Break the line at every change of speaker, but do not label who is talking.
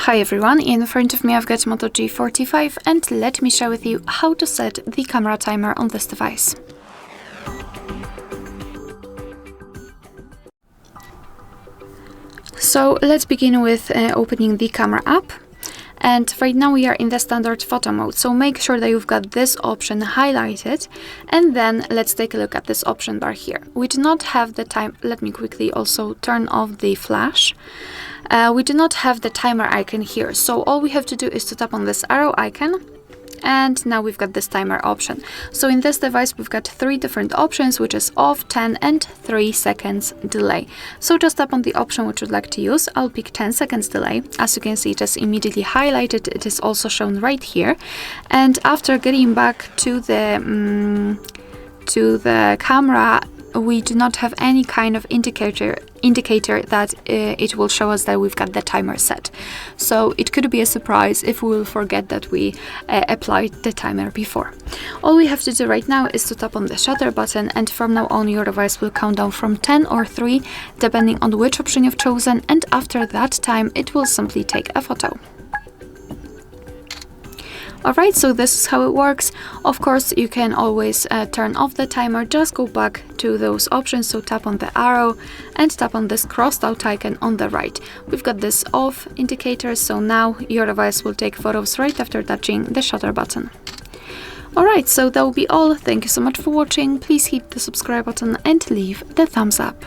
Hi everyone, in front of me I've got Moto G45 and let me share with you how to set the camera timer on this device. So let's begin with opening the camera app. And right now we are in the standard photo mode, so make sure that you've got this option highlighted, and then let's take a look at this option bar here. We do not have the time. Let me quickly also turn off the flash. We do not have the timer icon here, so all we have to do is to tap on this arrow icon, and now we've got this timer option. So in this device we've got three different options, which is off, 10 and 3 seconds delay. So just tap on the option which you'd like to use. I'll pick 10 seconds delay. As you can see, it is immediately highlighted. It is also shown right here. And after getting back to the camera, we do not have any kind of indicator that it will show us that we've got the timer set. So it could be a surprise if we will forget that we applied the timer before. All we have to do right now is to tap on the shutter button, and from now on your device will count down from 10 or 3 depending on which option you've chosen, and after that time it will simply take a photo. Alright, so this is how it works. Of course, you can always turn off the timer. Just go back to those options, so tap on the arrow and tap on this crossed out icon on the right. We've got this off indicator, so now your device will take photos right after touching the shutter button. Alright, so that will be all. Thank you so much for watching. Please hit the subscribe button and leave the thumbs up.